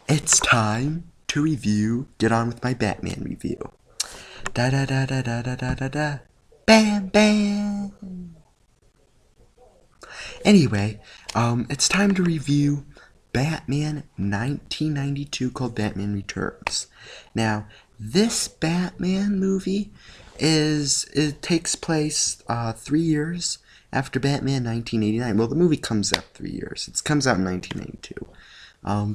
It's time to get on with my Batman review. Da da da da da da da da da. Bam bam! Anyway, it's time to review Batman 1992 called Batman Returns. Now, this Batman movie it takes place 3 years after Batman 1989. Well, the movie comes out 3 years. It comes out in 1992.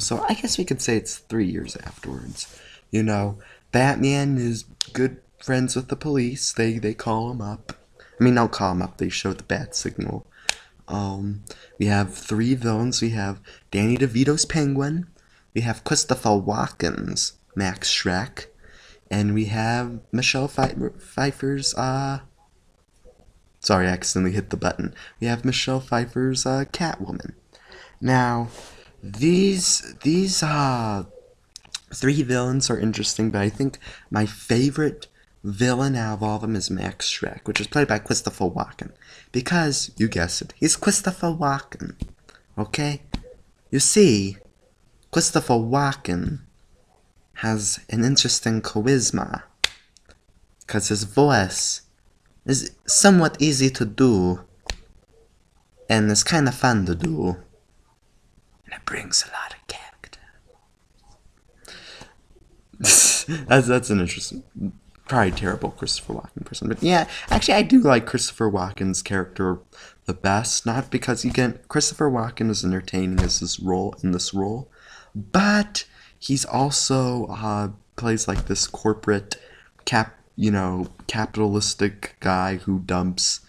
So I guess we could say it's 3 years afterwards. You know, Batman is good friends with the police. They call him up. I mean, don't call him up. They show the bat signal. We have 3 villains. We have Danny DeVito's Penguin. We have Christopher Walken's Max Screck. And we have Michelle Pfeiffer's, sorry, I accidentally hit the button. We have Michelle Pfeiffer's, Catwoman. Now, these 3 villains are interesting, but I think my favorite villain out of all of them is Max Screck, which is played by Christopher Walken. Because, you guessed it, he's Christopher Walken. Okay? You see, Christopher Walken has an interesting charisma. Because his voice is somewhat easy to do. And it's kind of fun to do. And it brings a lot of character. that's an interesting, probably terrible Christopher Walken person. But yeah, actually I do like Christopher Walken's character the best. Not because Christopher Walken is entertaining as this role, but he's also plays like this corporate capitalistic guy who dumps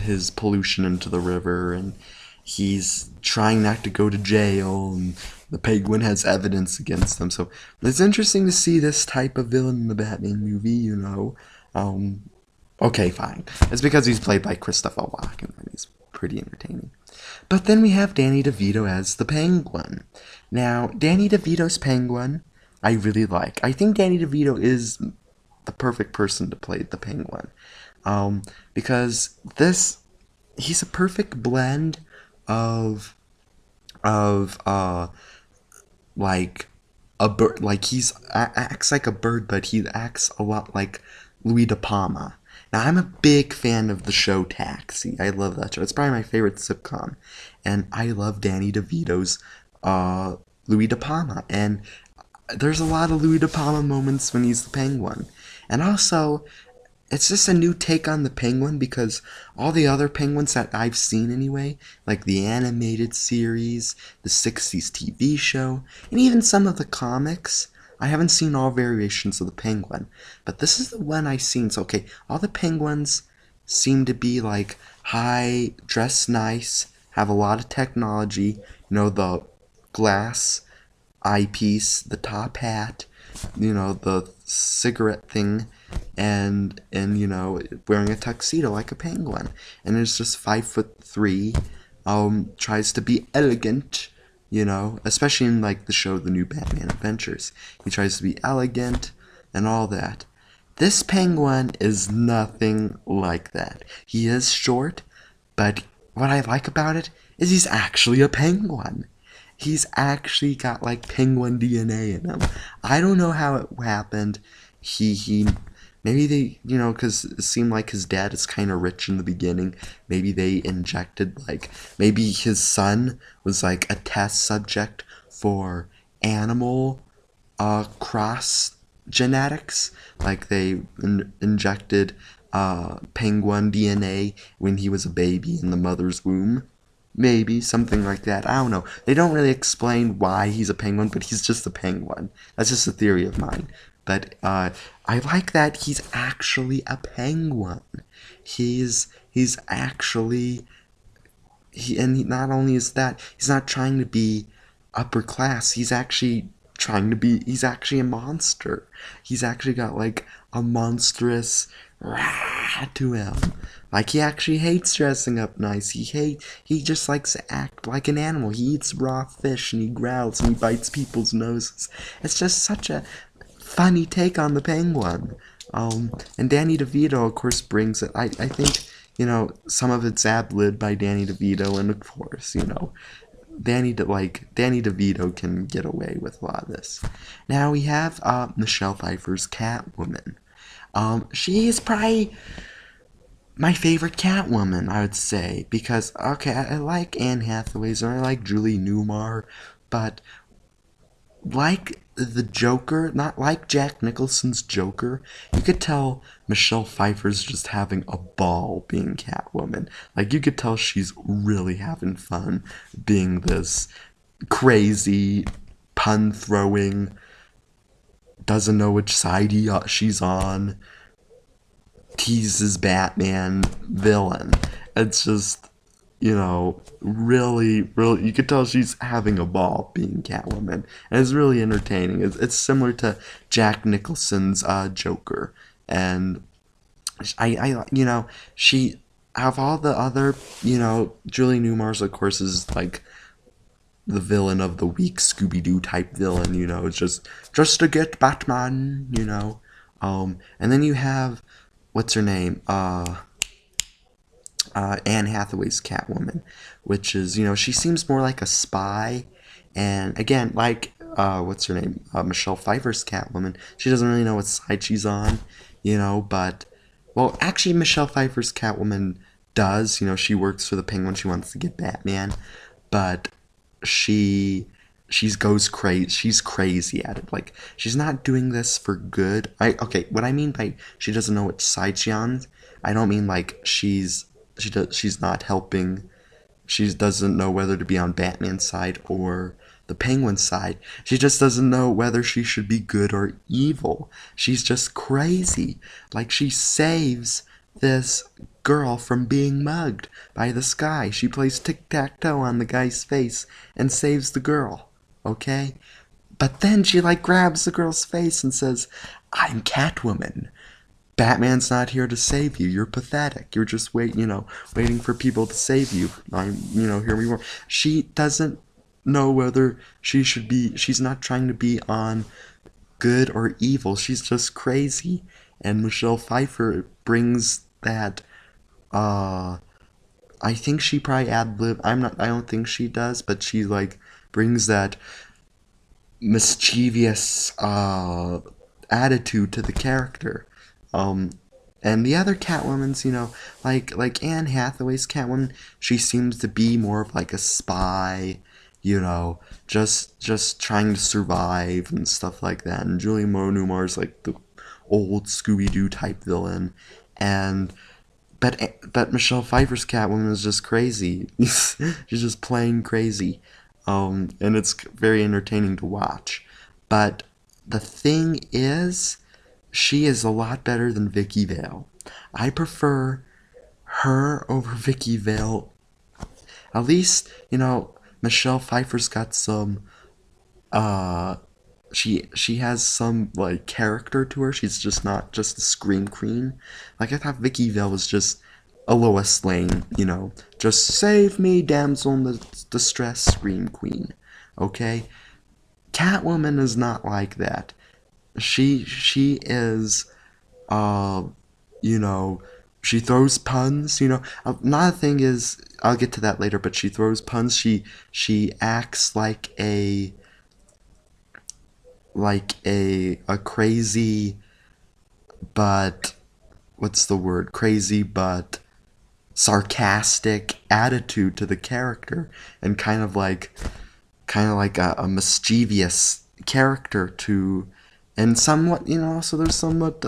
his pollution into the river, and he's trying not to go to jail, and the Penguin has evidence against him. So it's interesting to see this type of villain in the Batman movie, Okay, fine. It's because he's played by Christopher Walken, and he's pretty entertaining. But then we have Danny DeVito as the Penguin. Now, Danny DeVito's Penguin, I really like. I think Danny DeVito is the perfect person to play the Penguin. Because he's a perfect blend of like a bird. Like acts like a bird, but he acts a lot like Louis De Palma. Now, I'm a big fan of the show Taxi. I love that show. It's probably my favorite sitcom. And I love Danny DeVito's Louis De Palma. And there's a lot of Louis De Palma moments when he's the Penguin. And also, it's just a new take on the Penguin, because all the other Penguins that I've seen anyway, like the animated series, the 60s TV show, and even some of the comics, I haven't seen all variations of the Penguin. But this is the one I've seen. So, okay, all the Penguins seem to be like high, dressed nice, have a lot of technology, the glass eyepiece, the top hat, the cigarette thing, and wearing a tuxedo like a penguin. And it's just 5'3", tries to be elegant, especially in like the show The New Batman Adventures. He tries to be elegant and all that. This Penguin is nothing like that. He is short, but what I like about it is he's actually a penguin. He's actually got like penguin DNA in him. I don't know how it happened. Maybe they, because it seemed like his dad is kind of rich in the beginning. Maybe they injected, maybe his son was like a test subject for animal cross genetics. Like they injected penguin DNA when he was a baby in the mother's womb. Maybe, something like that. I don't know. They don't really explain why he's a penguin, but he's just a penguin. That's just a theory of mine. But I like that he's actually a penguin. He's actually... not only is that, he's not trying to be upper class. He's actually he's actually a monster. He's actually got like a monstrous rah to him. Like, he actually hates dressing up nice. He just likes to act like an animal. He eats raw fish and he growls and he bites people's noses. It's just such a funny take on the Penguin. And Danny DeVito, of course, brings it. I think, some of it's ad-libbed by Danny DeVito, and of course, Danny DeVito can get away with a lot of this. Now we have Michelle Pfeiffer's Catwoman. She is probably my favorite Catwoman, I would say, because okay, I like Anne Hathaway's and I like Julie Newmar, but like the Joker, not like Jack Nicholson's Joker, you could tell Michelle Pfeiffer's just having a ball being Catwoman. Like, you could tell she's really having fun being this crazy, pun throwing, doesn't know which side she's on, teases Batman villain. It's just, really, you could tell she's having a ball being Catwoman, and it's really entertaining. It's similar to Jack Nicholson's Joker, and she, out of all the other, Julie Newmar, of course, is like the villain of the week, Scooby-Doo type villain, it's just to get Batman, and then you have, what's her name, Anne Hathaway's Catwoman, which is, she seems more like a spy. And again, like, what's her name? Michelle Pfeiffer's Catwoman. She doesn't really know what side she's on, but, well, actually, Michelle Pfeiffer's Catwoman does, she works for the Penguin. She wants to get Batman, but she goes crazy. She's crazy at it. Like, she's not doing this for good. Okay, what I mean by she doesn't know which side she's on, I don't mean like she's not helping. She doesn't know whether to be on Batman's side or the Penguin's side. She just doesn't know whether she should be good or evil. She's just crazy. Like, she saves this girl from being mugged by this guy. She plays tic-tac-toe on the guy's face and saves the girl. Okay? But then she, like, grabs the girl's face and says, "I'm Catwoman. Batman's not here to save you. You're pathetic. You're just waiting for people to save you. Here we are." She doesn't know whether she's not trying to be on good or evil. She's just crazy. And Michelle Pfeiffer brings that, I think she probably ad-lib, I don't think she does, but she, like, brings that mischievous, attitude to the character. And the other Catwomans, like Anne Hathaway's Catwoman, she seems to be more of like a spy, just trying to survive and stuff like that. And Julie Newmar's like the old Scooby-Doo type villain, and but Michelle Pfeiffer's Catwoman is just crazy. She's just plain crazy, and it's very entertaining to watch. But the thing is, she is a lot better than Vicky Vale. I prefer her over Vicky Vale. At least, Michelle Pfeiffer's got some, she has some, like, character to her. She's just not just a scream queen. Like, I thought Vicky Vale was just a Lois Lane, just save me, damsel in the distress, scream queen. Okay? Catwoman is not like that. She is, she throws puns, Another thing is, I'll get to that later, but she throws puns. She acts like a crazy, but what's the word? Crazy, but sarcastic attitude to the character, and kind of like a mischievous character to. And somewhat, so there's somewhat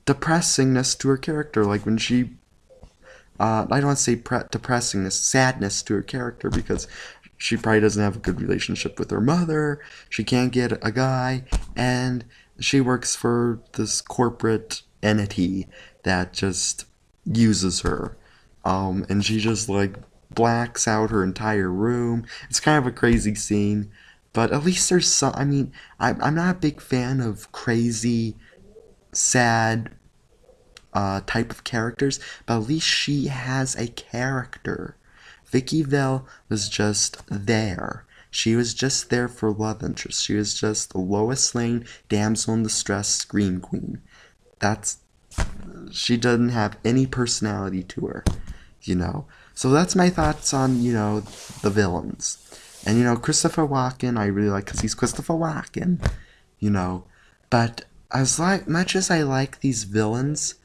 depressingness to her character. Like when she, I don't want to say depressingness, sadness to her character, because she probably doesn't have a good relationship with her mother. She can't get a guy, and she works for this corporate entity that just uses her. And she just, like, blacks out her entire room. It's kind of a crazy scene. But at least there's some. I mean, I'm not a big fan of crazy, sad type of characters, but at least she has a character. Vicky Vale was just there. She was just there for love interest. She was just the Lois Lane, damsel in distress, scream queen. She doesn't have any personality to her, So that's my thoughts on, the villains. And, Christopher Walken, I really like because he's Christopher Walken, you know. But as much as I like these villains,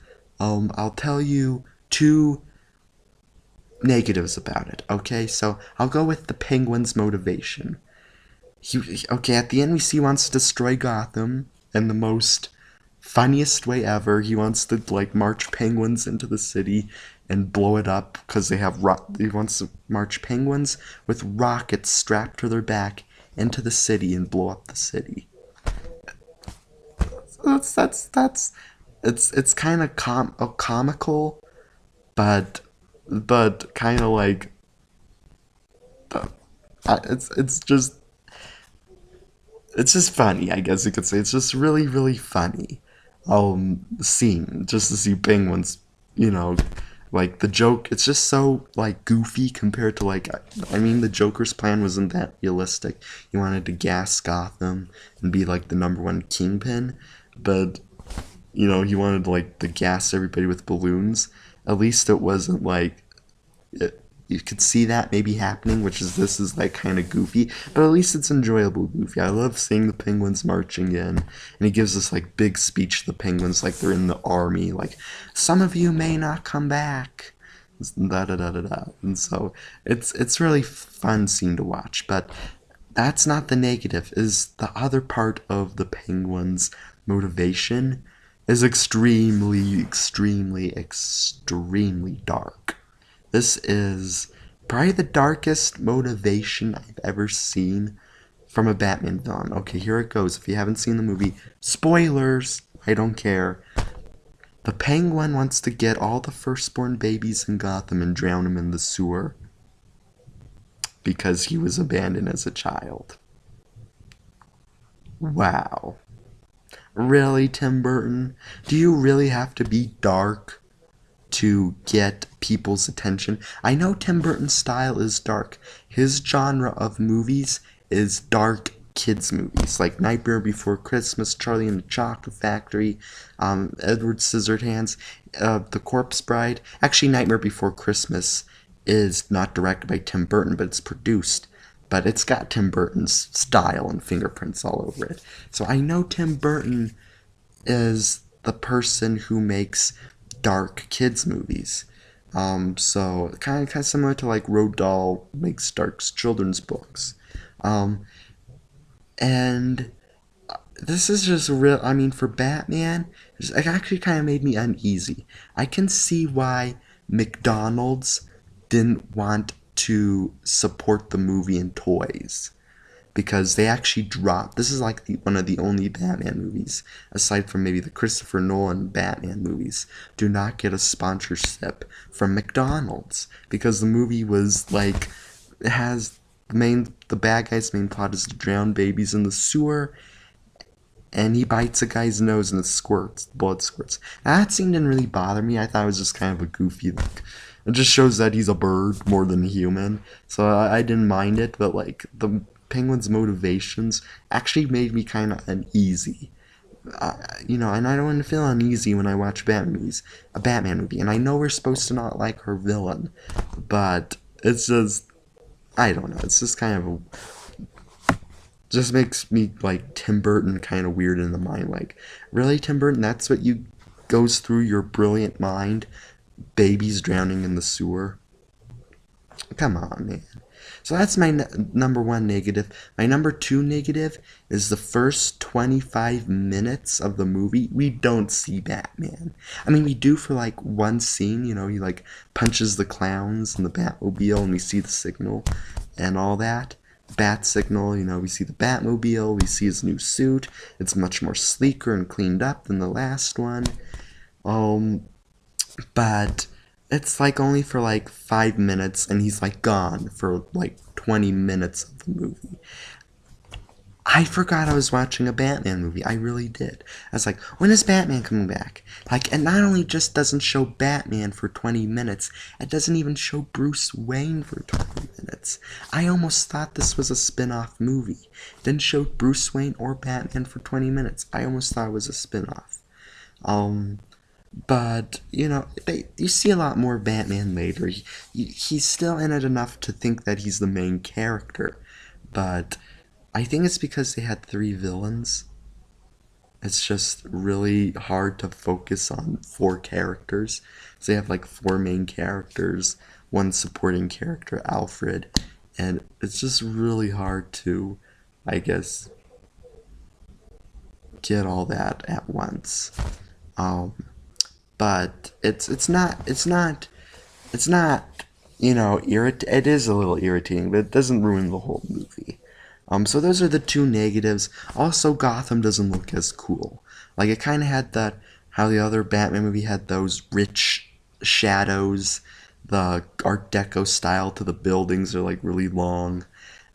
I'll tell you two negatives about it, okay? So I'll go with the Penguin's motivation. Okay, at the end we see he wants to destroy Gotham in the most funniest way ever. He wants to like march penguins into the city and blow it up because he wants to march penguins with rockets strapped to their back into the city and blow up the city. That's it's kind of comical, but kind of like it's just funny, I guess you could say. It's just really, really funny. Scene just to see penguins, you know, like the joke. It's just so like goofy compared to like, I mean, the Joker's plan wasn't that realistic. He wanted to gas Gotham and be like the number one kingpin, but he wanted like to gas everybody with balloons. At least it wasn't like you could see that maybe happening, which is this is like kind of goofy, but at least it's enjoyable goofy. I love seeing the penguins marching in, and he gives this like big speech to the penguins like they're in the army, like some of you may not come back, da da da da da. And so it's really fun scene to watch, but that's not the negative. Is the other part of the penguins' motivation is extremely, extremely, extremely dark. This is probably the darkest motivation I've ever seen from a Batman villain. Okay, here it goes. If you haven't seen the movie, spoilers, I don't care. The Penguin wants to get all the firstborn babies in Gotham and drown them in the sewer because he was abandoned as a child. Wow. Really, Tim Burton? Do you really have to be dark to get people's attention? I know Tim Burton's style is dark. His genre of movies is dark kids movies, like Nightmare Before Christmas, Charlie and the Chocolate Factory, Edward Scissorhands, The Corpse Bride. Actually, Nightmare Before Christmas is not directed by Tim Burton, but it's produced. But it's got Tim Burton's style and fingerprints all over it. So I know Tim Burton is the person who makes dark kids movies. So kind of similar to like Roald Dahl makes dark children's books. And this is just real. I mean, for Batman, it actually kind of made me uneasy. I can see why McDonald's didn't want to support the movie in toys, because they actually dropped. This is like one of the only Batman movies, aside from maybe the Christopher Nolan Batman movies, do not get a sponsorship from McDonald's, because the movie was like, it has the bad guy's main plot is to drown babies in the sewer, and he bites a guy's nose and it squirts, blood squirts. Now, that scene didn't really bother me. I thought it was just kind of a goofy, like, it just shows that he's a bird more than a human, so I didn't mind it. But like the Penguin's motivations actually made me kind of uneasy. And I don't want to feel uneasy when I watch a Batman movie. And I know we're supposed to not like her villain, but it's just, I don't know. It's just kind of just makes me like Tim Burton kind of weird in the mind. Like, really, Tim Burton? That's what goes through your brilliant mind? Babies drowning in the sewer? Come on, man. So that's my number one negative. My number two negative is the first 25 minutes of the movie, we don't see Batman. I mean, we do for like one scene, he like punches the clowns in the Batmobile and we see the signal and all that. Bat signal, we see the Batmobile, we see his new suit. It's much more sleeker and cleaned up than the last one. But it's like only for like 5 minutes and he's like gone for like 20 minutes of the movie. I forgot I was watching a Batman movie. I really did. I was like, when is Batman coming back? Like, and not only just doesn't show Batman for 20 minutes, it doesn't even show Bruce Wayne for 20 minutes. I almost thought this was a spin-off movie. It didn't show Bruce Wayne or Batman for 20 minutes. I almost thought it was a spin-off. But you see a lot more Batman later. He's still in it enough to think that he's the main character, but I think it's because they had three villains. It's just really hard to focus on four characters. So they have like four main characters, one supporting character, Alfred, and it's just really hard to, I guess, get all that at once. Um, but it's not it is a little irritating, but it doesn't ruin the whole movie. So those are the two negatives. Also, Gotham doesn't look as cool. Like it kind of had that how the other Batman movie had those rich shadows, the Art Deco style to the buildings are like really long.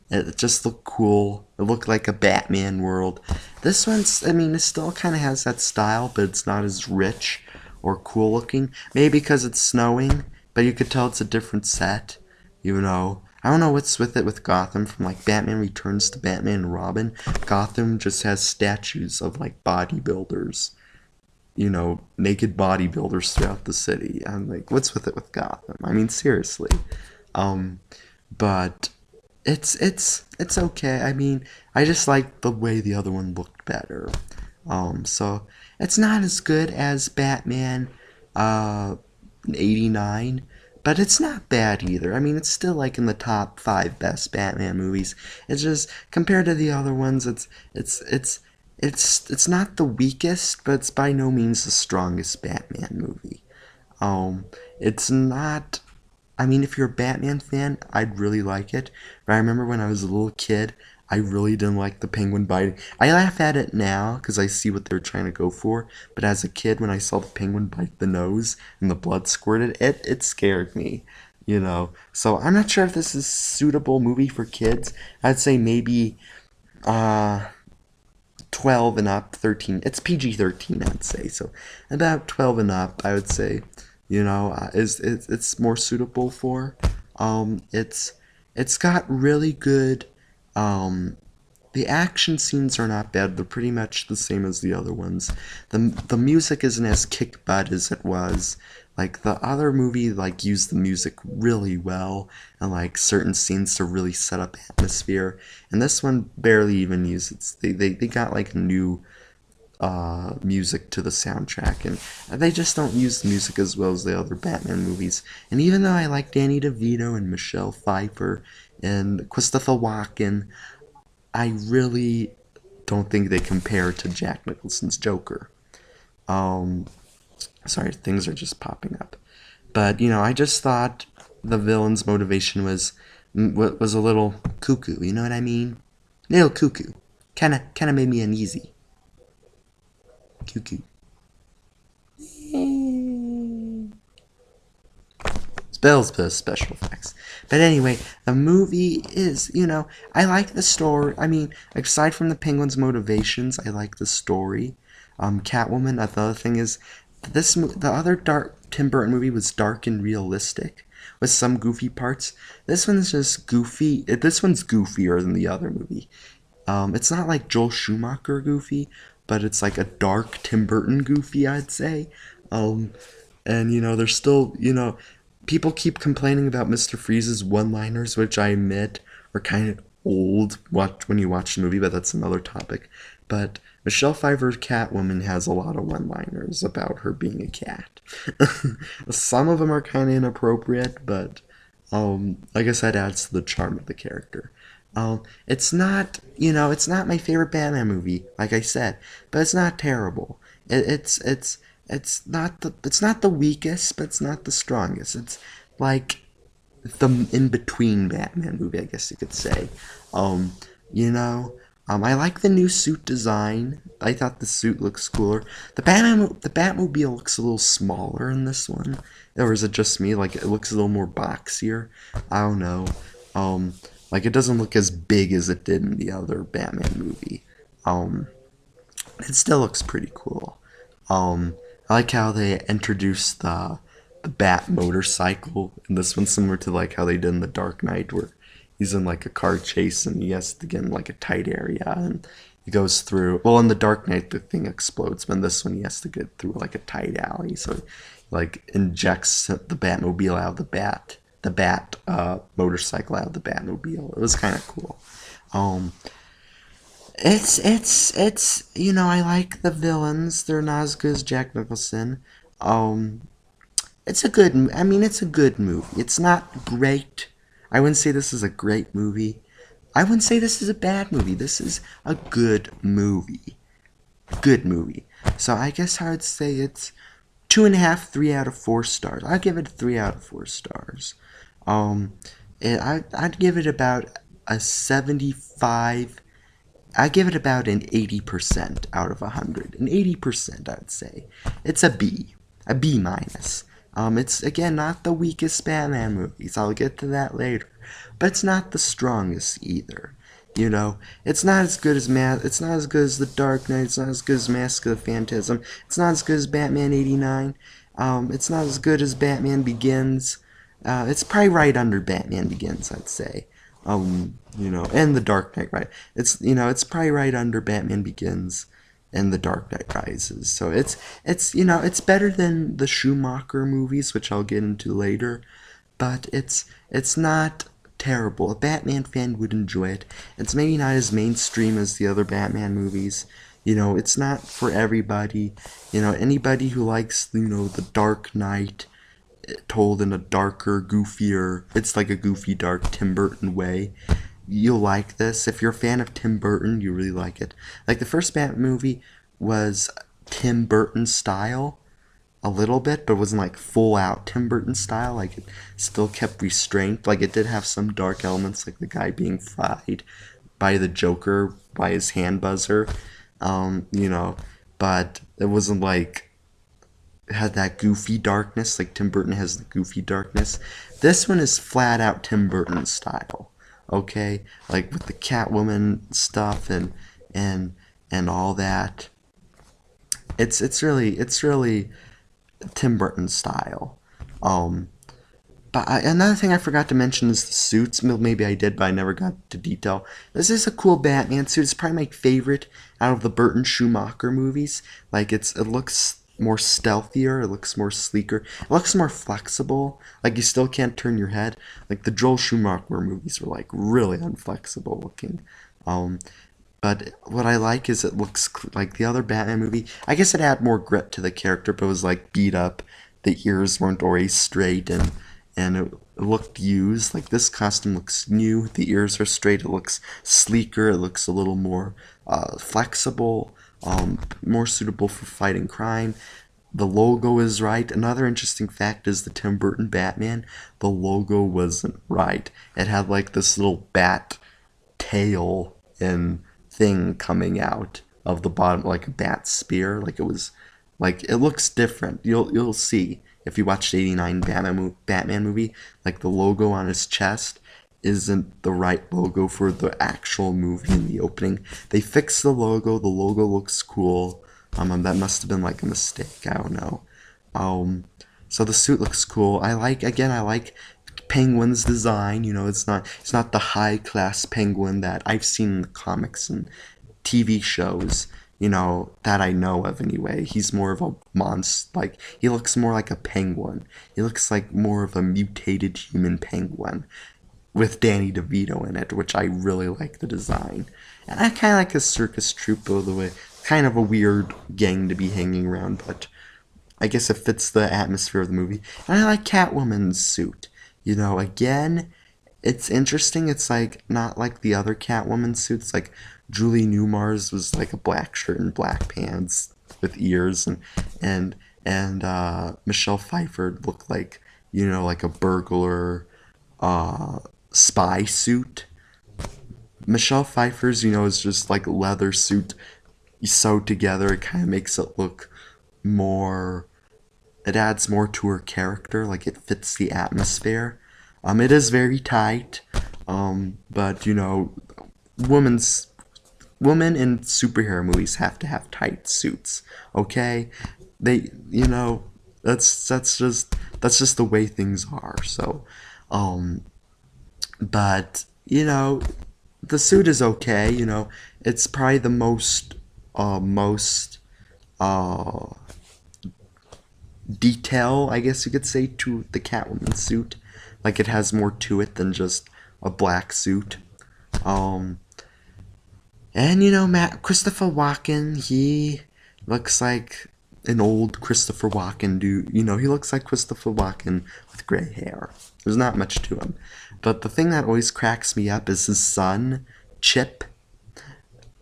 It just looked cool. It looked like a Batman world. This one's, I mean, it still kind of has that style, but it's not as rich or cool looking. Maybe because it's snowing, but you could tell it's a different set. I don't know what's with it with Gotham. From like Batman Returns to Batman and Robin, Gotham just has statues of like bodybuilders. Naked bodybuilders throughout the city. I'm like, what's with it with Gotham? I mean, seriously. Um, but it's okay. I mean, I just like the way the other one looked better. So it's not as good as Batman uh 89, but it's not bad either. I mean, it's still like in the top 5 best Batman movies. It's just compared to the other ones, it's not the weakest, but it's by no means the strongest Batman movie. It's not. I mean, if you're a Batman fan, I'd really like it. But I remember when I was a little kid, I really didn't like the penguin biting. I laugh at it now because I see what they're trying to go for. But as a kid, when I saw the penguin bite the nose and the blood squirted, it scared me. So I'm not sure if this is a suitable movie for kids. I'd say maybe uh 12 and up, 13. It's PG-13, I'd say. So about 12 and up, I would say, is it's more suitable for. It's got really good. Um, the action scenes are not bad. They're pretty much the same as the other ones. The music isn't as kick butt as it was. Like the other movie, like used the music really well and like certain scenes to really set up atmosphere. And this one barely even uses. They got like new music to the soundtrack, and they just don't use the music as well as the other Batman movies. And even though I like Danny DeVito and Michelle Pfeiffer and Christopher Walken, I really don't think they compare to Jack Nicholson's Joker. Um, Sorry, things are just popping up. But I just thought the villain's motivation was a little cuckoo. You know what I mean? Little cuckoo. Kind of made me uneasy. Cuckoo. Spells plus special effects. But anyway, the movie is, I like the story. I mean, aside from the penguin's motivations, I like the story. Catwoman. The other thing is, the other dark Tim Burton movie was dark and realistic with some goofy parts. This one's just goofy. This one's goofier than the other movie. It's not like Joel Schumacher goofy, but it's like a dark Tim Burton goofy, I'd say. And there's still, people keep complaining about Mr. Freeze's one-liners, which I admit are kind of old when you watch the movie, but that's another topic. But Michelle Pfeiffer's Catwoman has a lot of one-liners about her being a cat. Some of them are kind of inappropriate, but I guess that adds to the charm of the character. It's not my favorite Batman movie, like I said, but it's not terrible. It's not the weakest, but it's not the strongest. It's like the in between Batman movie, I guess you could say. Um, I like the new suit design. I thought the suit looks cooler. The Batmobile looks a little smaller in this one, or is it just me? Like it looks a little more boxier. I don't know. Um, like it doesn't look as big as it did in the other Batman movie. Um, it still looks pretty cool. I like how they introduced the Bat motorcycle in this one, similar to like how they did in the Dark Knight, where he's in like a car chase and he has to get in like a tight area, and He goes through. Well, in the Dark Knight, the thing explodes, but in this one, he has to get through like a tight alley. So, he, like, injects the Batmobile out of the Bat motorcycle out of the Batmobile. It was kind of cool. Um, it's I like the villains. They're not as good as Jack Nicholson. Um, it's a good. I mean, it's a good movie. It's not great. I wouldn't say this is a great movie. I wouldn't say this is a bad movie. This is a good movie. Good movie. So I guess I would say it's 2.5, 3 out of 4 stars. I'd give it 3 out of 4 stars. Um, I'd give it about a 75. I give it about an 80% out of 100. An 80%, I would say. It's a B minus. It's again not the weakest Batman movies. I'll get to that later, but it's not the strongest either. It's not as good as It's not as good as The Dark Knight. It's not as good as Mask of the Phantasm. It's not as good as Batman '89. It's not as good as Batman Begins. It's probably right under Batman Begins, I'd say. And The Dark Knight, right? It's probably right under Batman Begins and The Dark Knight Rises. So it's better than the Schumacher movies, which I'll get into later, but it's not terrible. A Batman fan would enjoy it. It's maybe not as mainstream as the other Batman movies. It's not for everybody. Anybody who likes, The Dark Knight told in a darker, goofier, it's like a goofy, dark Tim Burton way, you'll like this. If you're a fan of Tim Burton, you really like it. Like, the first Batman movie was Tim Burton style, a little bit, but it wasn't like full out Tim Burton style. Like, it still kept restraint. Like, it did have some dark elements, like the guy being fried by the Joker by his hand buzzer, but it wasn't like it had that goofy darkness like Tim Burton has the goofy darkness. This one is flat out Tim Burton style. Okay, like with the Catwoman stuff and all that. It's really Tim Burton style. Um, Another thing I forgot to mention is the suits. Maybe I did, but I never got to detail. This is a cool Batman suit. It's probably my favorite out of the Burton Schumacher movies. Like, it looks more stealthier. It looks more sleeker. It looks more flexible. Like, you still can't turn your head. Like, the Joel Schumacher movies were like really unflexible looking. Um, but what I like is it looks like the other Batman movie. I guess it had more grit to the character, but it was like beat up. The ears weren't always straight, and it looked used. Like, this costume looks new. The ears are straight. It looks sleeker. It looks a little more flexible, more suitable for fighting crime. The logo is right. Another interesting fact is the Tim Burton Batman, the logo wasn't right. It had like this little bat tail and thing coming out of the bottom, like a bat spear. Like, it was, like, it looks different. You'll see if you watch the '89 Batman movie. Like, the logo on his chest isn't the right logo for the actual movie in the opening. They fixed the logo. The logo looks cool. That must have been like a mistake. I don't know. So the suit looks cool. I like Penguin's design. It's not the high class Penguin that I've seen in the comics and TV shows, that I know of anyway. He's more of a monster. Like, he looks more like a penguin. He looks like more of a mutated human penguin with Danny DeVito in it, which I really like the design. And I kind of like a circus troupe, by the way. Kind of a weird gang to be hanging around, but I guess it fits the atmosphere of the movie. And I like Catwoman's suit. Again, it's interesting. It's like not like the other Catwoman suits. Like, Julie Newmar's was like a black shirt and black pants with ears, and Michelle Pfeiffer looked like like a burglar spy suit. Michelle Pfeiffer's is just like a leather suit sewed together. It kind of makes it look more. It adds more to her character. Like, it fits the atmosphere. It is very tight. But women's women in superhero movies have to have tight suits. Okay, they that's just the way things are. So, but the suit is okay. You know, it's probably the most uh detail, I guess you could say, to the Catwoman suit. Like it has more to it than just a black suit. Um, and you know, Christopher Walken, he looks like an old Christopher Walken dude. You know, he looks like Christopher Walken with gray hair. There's not much to him. But the thing that always cracks me up is his son, Chip.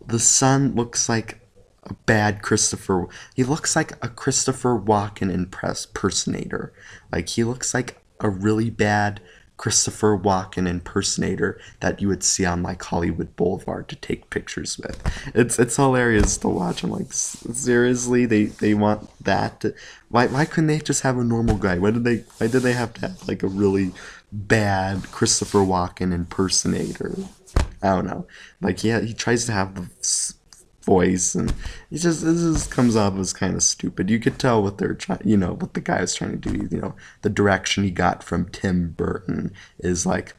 The son looks like a bad Christopher. He looks like a Christopher Walken impersonator. Like he looks like a really bad Christopher Walken impersonator that you would see on like Hollywood Boulevard to take pictures with. It's hilarious to watch. I'm like, seriously, they want that. Why couldn't they just have a normal guy? Why did they have to have like a really bad Christopher Walken impersonator? I don't know. Like, yeah, he tries to have the voice, and it just comes off as kind of stupid. You could tell what they're trying, you know, what the guy was trying to do. You know, the direction he got from Tim Burton is like,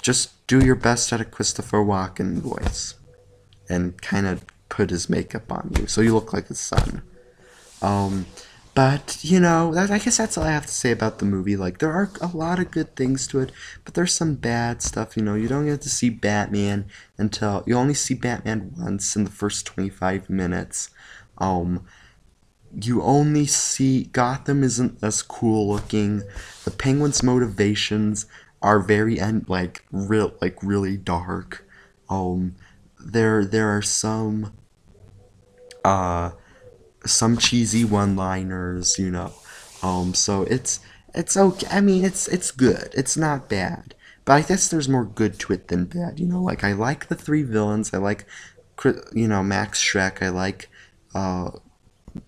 just do your best at a Christopher Walken voice, and kind of put his makeup on you so you look like his son. Um, but you know, I guess that's all I have to say about the movie. Like, there are a lot of good things to it, but there's some bad stuff. You know, you don't get to see Batman until you only see Batman once in the first 25 minutes. Um, you only see Gotham isn't as cool looking. The Penguin's motivations are very really dark. Um, there are uh some cheesy one-liners, you know. So it's okay. I mean, it's good. It's not bad. But I guess there's more good to it than bad. You know, like I like the three villains. I like, you know, Max Screck. I like uh,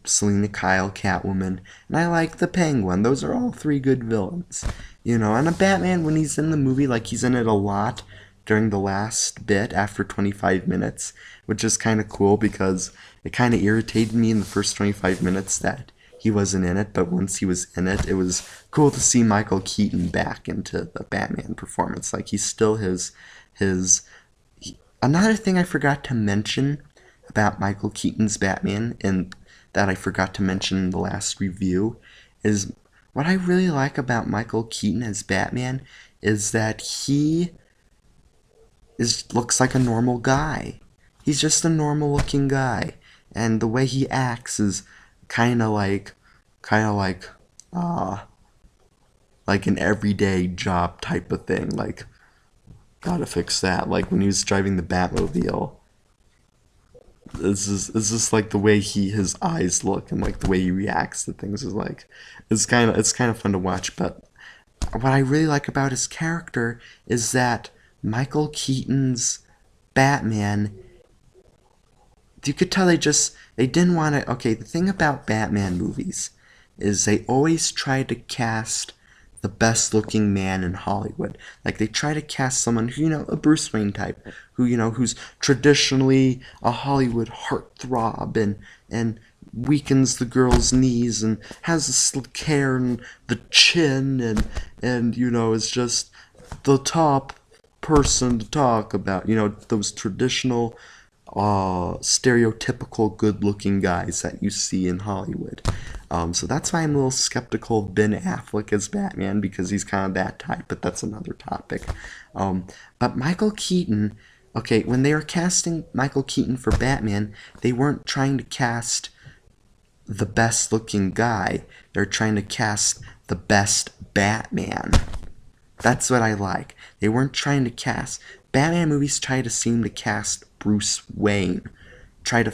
Selena Kyle, Catwoman, and I like the Penguin. Those are all three good villains. You know, and a Batman when he's in the movie, like he's in it a lot during the last bit after 25 minutes, which is kind of cool because it kind of irritated me in the first 25 minutes that he wasn't in it, but once he was in it, it was cool to see Michael Keaton back into the Batman performance. Like he's still his another thing I forgot to mention about Michael Keaton's Batman, and that I forgot to mention in the last review, is what I really like about Michael Keaton as Batman is that he looks like a normal guy. He's just a normal looking guy, and the way he acts is kind of like kind of like uh like an everyday job type of thing. Like, gotta fix that. Like when he was driving the Batmobile, it's just like the way his eyes look and like the way he reacts to things is like, it's kind of fun to watch. But what I really like about his character is that Michael Keaton's Batman, you could tell they didn't want to. Okay, the thing about Batman movies is they always try to cast the best looking man in Hollywood. Like they try to cast someone who, you know, a Bruce Wayne type, who, you know, who's traditionally a Hollywood heartthrob and weakens the girl's knees and has the slick hair and the chin and you know, is just the top person to talk about, you know, those traditional stereotypical good-looking guys that you see in Hollywood. So that's why I'm a little skeptical of Ben Affleck as Batman, because he's kind of that type, but that's another topic. But Michael Keaton, okay, when they were casting Michael Keaton for Batman, they weren't trying to cast the best-looking guy. They're trying to cast the best Batman. That's what I like. They weren't trying to cast. Batman movies try to seem to cast Bruce Wayne. Try to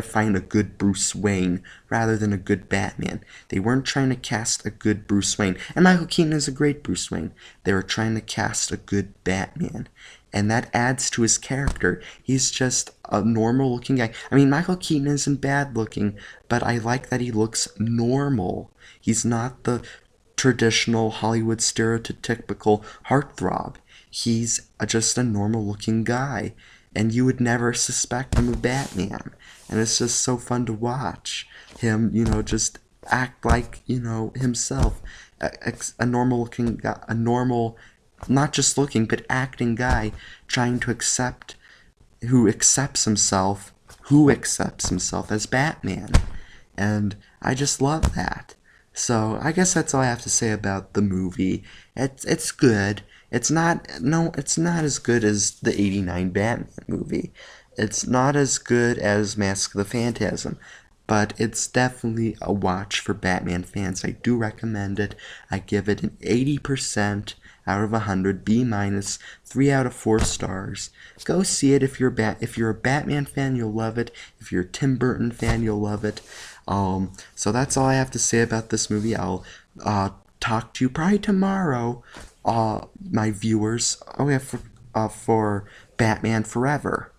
find a good Bruce Wayne rather than a good Batman. They weren't trying to cast a good Bruce Wayne. And Michael Keaton is a great Bruce Wayne. They were trying to cast a good Batman. And that adds to his character. He's just a normal looking guy. I mean, Michael Keaton isn't bad looking, but I like that he looks normal. He's not the traditional Hollywood stereotypical heartthrob. He's just a normal looking guy, and you would never suspect him of Batman. And it's just so fun to watch him, you know, just act like, you know, himself, a normal looking guy, a normal not just looking but acting guy trying to who accepts himself as Batman. And I just love that. So I guess that's all I have to say about the movie. It's good. It's not as good as the '89 Batman movie. It's not as good as Mask of the Phantasm, but it's definitely a watch for Batman fans. I do recommend it. I give it an 80% out of 100, B minus, 3 out of 4 stars. Go see it if you're a Batman fan, you'll love it. If you're a Tim Burton fan, you'll love it. So that's all I have to say about this movie. I'll talk to you probably tomorrow, my viewers. Oh yeah, for Batman Forever.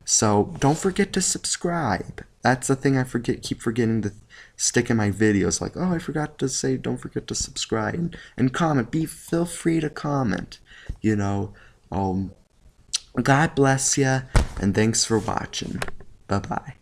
So don't forget to subscribe. That's the thing I keep forgetting to stick in my videos. Like, oh, I forgot to say, don't forget to subscribe and comment. Feel free to comment. You know, God bless ya, and thanks for watching. Bye bye.